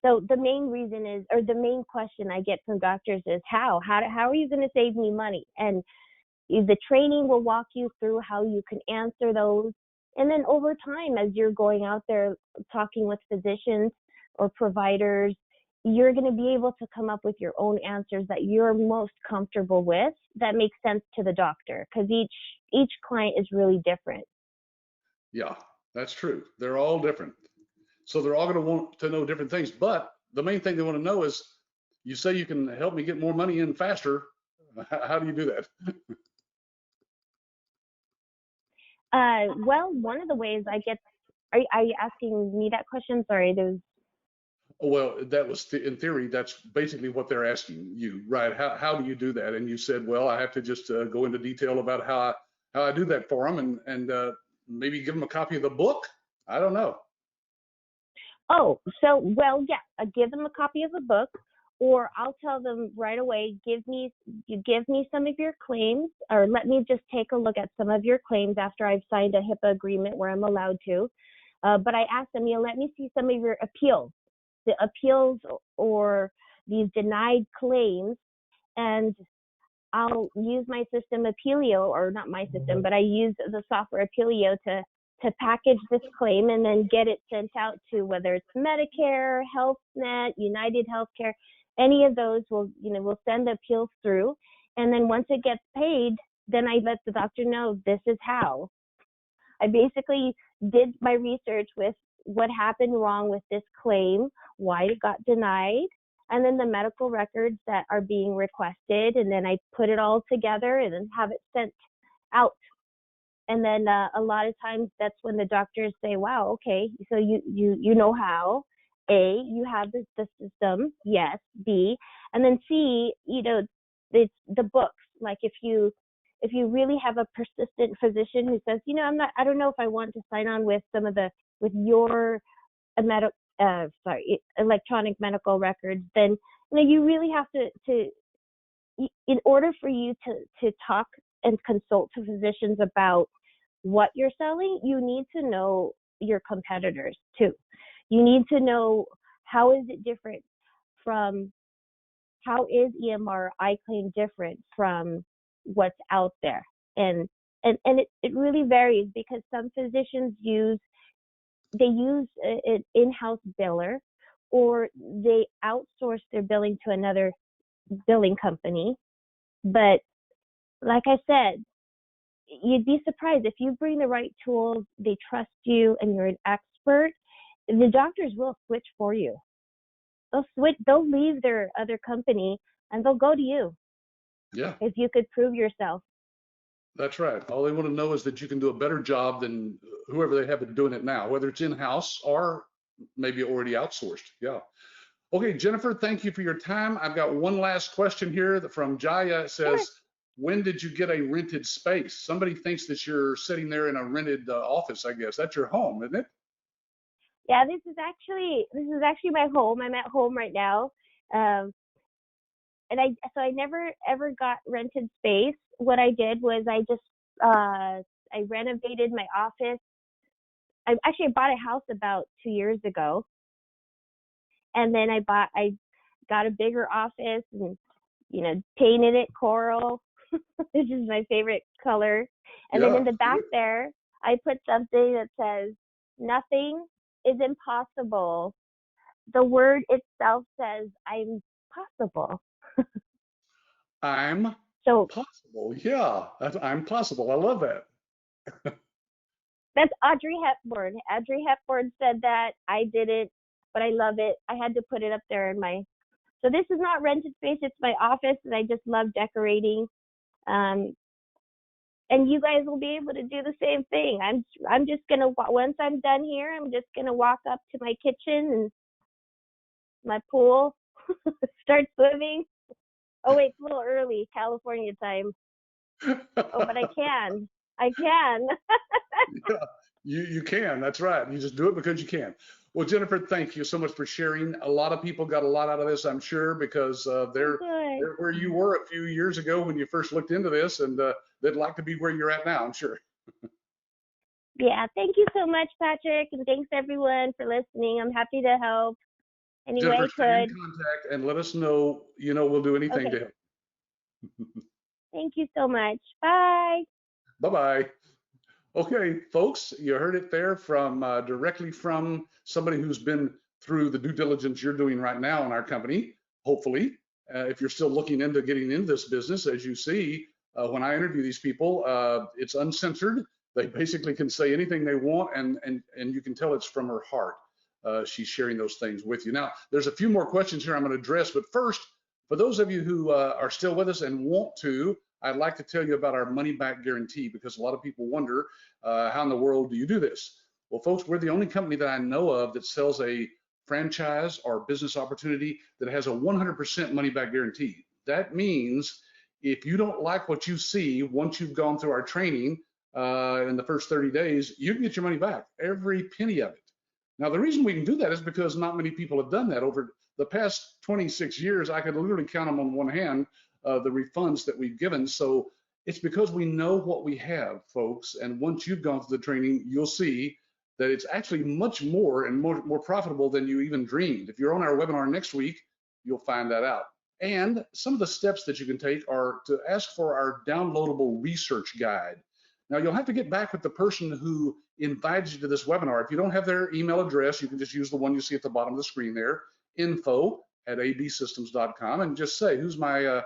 So the main reason is, or the main question I get from doctors is how are you going to save me money? And the training will walk you through how you can answer those. And then over time, as you're going out there talking with physicians or providers, you're going to be able to come up with your own answers that you're most comfortable with, that makes sense to the doctor, because each client is really different. Yeah, that's true. They're all different. So they're all going to want to know different things. But the main thing they want to know is, you say you can help me get more money in faster. How do you do that? Well, one of the ways I get, are you asking me that question? Sorry, there's. Well, that was in theory. That's basically what they're asking you, right? How do you do that? And you said, well, I have to just go into detail about how I do that for them, and maybe give them a copy of the book. I don't know. Oh, so, well, yeah, give them a copy of a book, or I'll tell them right away, you give me some of your claims, or let me just take a look at some of your claims after I've signed a HIPAA agreement where I'm allowed to. But I ask them, let me see some of your appeals, the appeals or these denied claims, and I'll use my system Appealio, or not my system, but I use the software Appealio to package this claim and then get it sent out to, whether it's Medicare, HealthNet, United Healthcare, any of those we'll send the appeals through. And then once it gets paid, then I let the doctor know this is how. I basically did my research with what happened wrong with this claim, why it got denied, and then the medical records that are being requested, and then I put it all together and then have it sent out. And then a lot of times that's when the doctors say, wow, okay, so you know how. A, you have the system, yes. B, and then C, it's the books. Like if you really have a persistent physician who says, I don't know if I want to sign on with with your electronic medical records, then you really have to in order for you to talk and consult to physicians about what you're selling, you need to know your competitors too. You need to know how is it different from, how is EMR iClaim different from what's out there. And it really varies, because some physicians use an in-house biller, or they outsource their billing to another billing company. But like I said, you'd be surprised if you bring the right tools, they trust you, and you're an expert, the doctors will switch for you. They'll leave their other company and they'll go to you. Yeah, if you could prove yourself. that's right. All they want to know is that you can do a better job than whoever they have been doing it now, whether it's in-house or maybe already outsourced. Yeah. Okay, Jennifer, thank you for your time. I've got one last question here from Jaya. It Sure. says, when did you get a rented space? Somebody thinks that you're sitting there in a rented office, I guess. That's your home, isn't it? Yeah, this is actually my home. I'm at home right now. Um, and I never ever got rented space. What I did was I renovated my office. I bought a house about 2 years ago, and then I got a bigger office and painted it coral, which is my favorite color. And then Yeah. in the back there, I put something that says, "Nothing is impossible." The word itself says, "I'm possible." I'm So possible. Yeah, I'm possible. I love that. that's Audrey Hepburn. Audrey Hepburn said that. I didn't, but I love it. I had to put it up there in my. So this is not rented space. It's my office, and I just love decorating. Um, and you guys will be able to do the same thing. I'm just gonna, once I'm done here, I'm just gonna walk up to my kitchen and my pool, start swimming. Oh wait, it's a little early, California time. Oh, but I can. I can. Yeah, you can. That's right. You just do it because you can. Well, Jennifer, thank you so much for sharing. A lot of people got a lot out of this, I'm sure, because Oh, they're good. where you were a few years ago when you first looked into this, and they'd like to be where you're at now, I'm sure. Yeah, thank you so much, Patrick, and thanks everyone for listening. I'm happy to help any way Jennifer, I stay in could. contact and let us know. We'll do anything to Okay, help. thank you so much. Bye. Bye-bye. Okay, folks, you heard it there from directly from somebody who's been through the due diligence you're doing right now in our company, hopefully. If you're still looking into getting into this business, as you see, when I interview these people, it's uncensored. They basically can say anything they want, and you can tell it's from her heart. She's sharing those things with you. Now, there's a few more questions here I'm going to address, but first, for those of you who are still with us and want to, I'd like to tell you about our money back guarantee, because a lot of people wonder, how in the world do you do this? Well, folks, we're the only company that I know of that sells a franchise or business opportunity that has a 100% money back guarantee. That means if you don't like what you see once you've gone through our training in the first 30 days, you can get your money back, every penny of it. Now, the reason we can do that is because not many people have done that. Over the past 26 years, I could literally count them on one hand, the refunds that we've given. So it's because we know what we have, folks. And once you've gone through the training, you'll see that it's actually much more and more profitable than you even dreamed. If you're on our webinar next week, you'll find that out. And some of the steps that you can take are to ask for our downloadable research guide. Now, you'll have to get back with the person who invited you to this webinar. If you don't have their email address, you can just use the one you see at the bottom of the screen there, info@absystems.com, and just say, who's my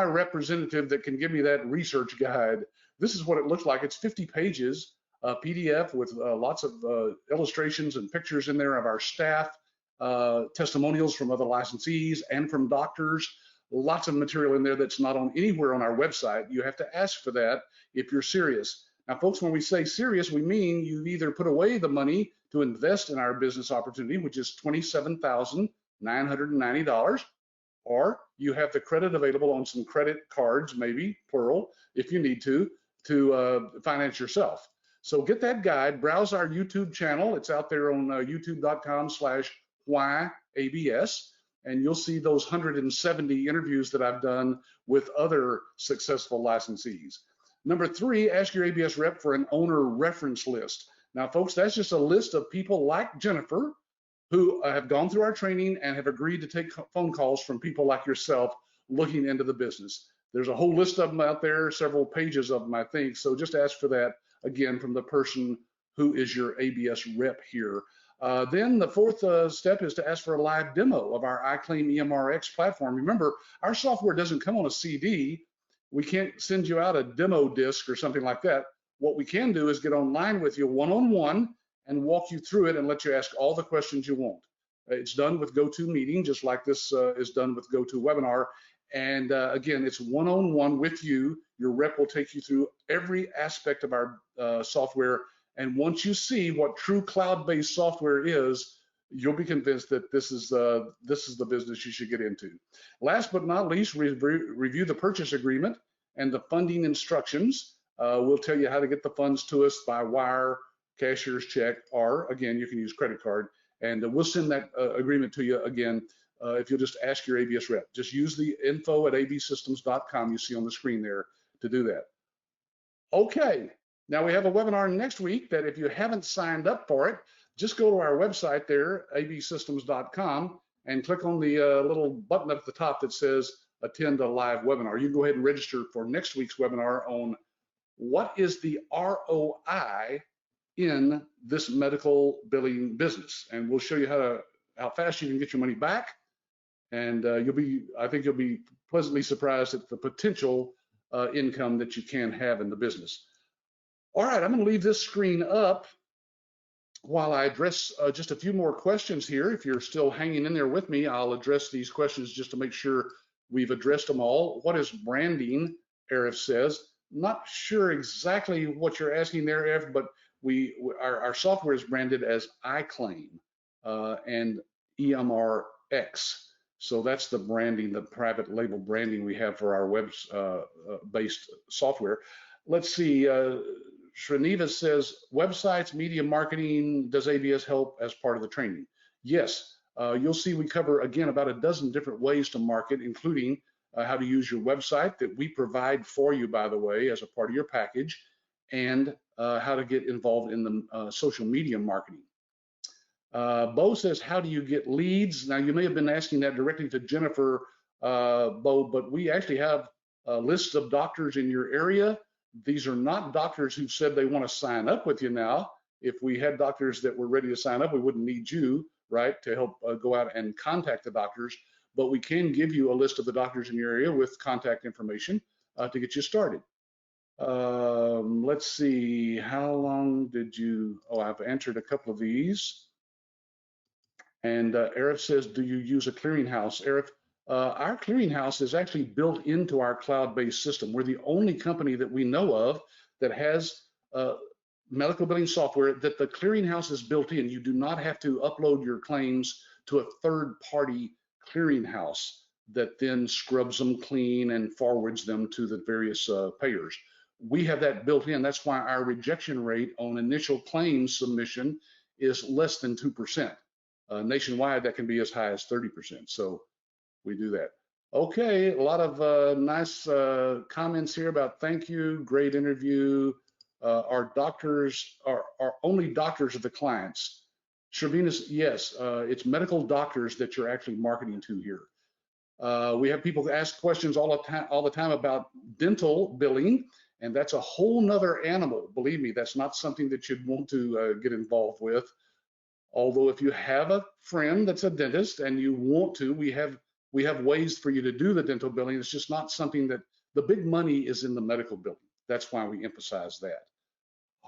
representative that can give me that research guide? This is what it looks like. It's 50 pages, PDF with lots of illustrations and pictures in there of our staff, testimonials from other licensees and from doctors. Lots of material in there that's not on anywhere on our website. You have to ask for that if you're serious. Now, folks, when we say serious, we mean you've either put away the money to invest in our business opportunity, which is $27,990, or you have the credit available on some credit cards, maybe plural, if you need to finance yourself. So get that guide, browse our YouTube channel. It's out there on youtube.com/whyabs, and you'll see those 170 interviews that I've done with other successful licensees. Number 3, ask your ABS rep for an owner reference list. Now, folks, that's just a list of people like Jennifer who have gone through our training and have agreed to take phone calls from people like yourself looking into the business. There's a whole list of them out there, several pages of them, I think. So just ask for that, again, from the person who is your ABS rep here. Then the 4th step is to ask for a live demo of our iClaim EMRX platform. Remember, our software doesn't come on a CD. We can't send you out a demo disc or something like that. What we can do is get online with you one-on-one and walk you through it and let you ask all the questions you want. It's done with GoToMeeting, just like this is done with GoToWebinar. And again, it's one-on-one with you. Your rep will take you through every aspect of our software. And once you see what true cloud-based software is, you'll be convinced that this is the business you should get into. Last but not least, review the purchase agreement and the funding instructions. We'll tell you how to get the funds to us by wire, cashier's check, or again, you can use credit card. And we'll send that agreement to you again if you'll just ask your ABS rep. Just use the info@absystems.com you see on the screen there to do that. Okay, now we have a webinar next week that if you haven't signed up for it, just go to our website there, absystems.com, and click on the little button up at the top that says attend a live webinar. You can go ahead and register for next week's webinar on what is the ROI in this medical billing business. And we'll show you how fast you can get your money back. And I think you'll be pleasantly surprised at the potential income that you can have in the business. All right, I'm going to leave this screen up while I address just a few more questions here. If you're still hanging in there with me, I'll address these questions just to make sure we've addressed them all. What is branding? Arif says. Not sure exactly what you're asking there, Arif, but our software is branded as iClaim and EMRX. So that's the branding, the private label branding we have for our web-based software. Let's see. Shriniva says, websites, media marketing, does ABS help as part of the training? Yes, you'll see we cover, again, about a dozen different ways to market, including how to use your website that we provide for you, by the way, as a part of your package, and how to get involved in the social media marketing. Bo says, how do you get leads? Now, you may have been asking that directly to Jennifer, Bo, but we actually have lists of doctors in your area. These are not doctors who said they want to sign up with you now. If we had doctors that were ready to sign up, we wouldn't need you, right, to help go out and contact the doctors. But we can give you a list of the doctors in your area with contact information to get you started. Let's see, how long did you, I've answered a couple of these. And Arif says, do you use a clearinghouse? Arif, Our clearinghouse is actually built into our cloud-based system. We're the only company that we know of that has medical billing software that the clearinghouse is built in. You do not have to upload your claims to a third-party clearinghouse that then scrubs them clean and forwards them to the various payers. We have that built in. That's why our rejection rate on initial claims submission is less than 2%. Nationwide, that can be as high as 30%. So we do that. Okay, a lot of nice comments here about thank you, great interview. Our doctors are only doctors of the clients. Shervinus, yes, it's medical doctors that you're actually marketing to here. We have people ask questions all the time about dental billing, and that's a whole nother animal. Believe me, that's not something that you'd want to get involved with. Although if you have a friend that's a dentist and you want to, we have ways for you to do the dental billing. It's just not something that the big money is in the medical billing. That's why we emphasize that.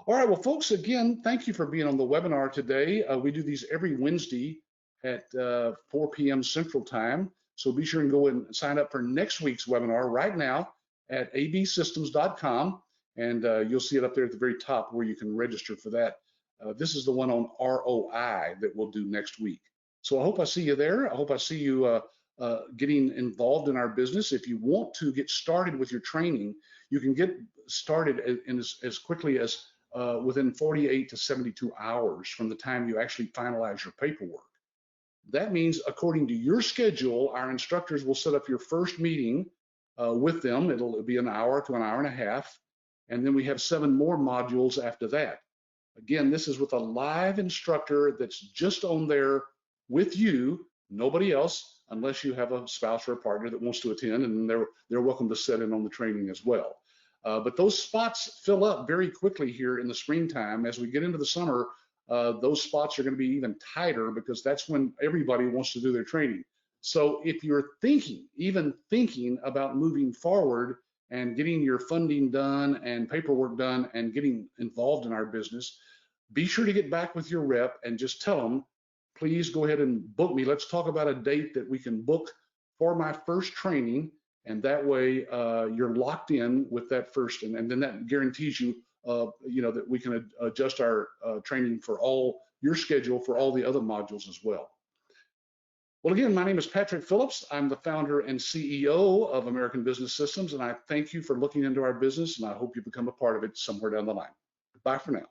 All right, well, folks, again, thank you for being on the webinar today. We do these every Wednesday at 4 p.m. Central Time. So be sure and go and sign up for next week's webinar right now at absystems.com. And you'll see it up there at the very top where you can register for that. This is the one on ROI that we'll do next week. So I hope I see you there. I hope I see you getting involved in our business. If you want to get started with your training, you can get started as quickly as within 48 to 72 hours from the time you actually finalize your paperwork. That means according to your schedule, our instructors will set up your first meeting with them. It'll be an hour to an hour and a half. And then we have 7 more modules after that. Again, this is with a live instructor that's just on there with you, nobody else, unless you have a spouse or a partner that wants to attend, and they're welcome to sit in on the training as well. But those spots fill up very quickly here in the springtime. As we get into the summer, those spots are going to be even tighter because that's when everybody wants to do their training. So if you're even thinking about moving forward and getting your funding done and paperwork done and getting involved in our business, be sure to get back with your rep and just tell them, please go ahead and book me. Let's talk about a date that we can book for my first training. And that way you're locked in with that first, and then that guarantees you, that we can adjust our training for all your schedule for all the other modules as well. Well, again, my name is Patrick Phillips. I'm the founder and CEO of American Business Systems, and I thank you for looking into our business, and I hope you become a part of it somewhere down the line. Bye for now.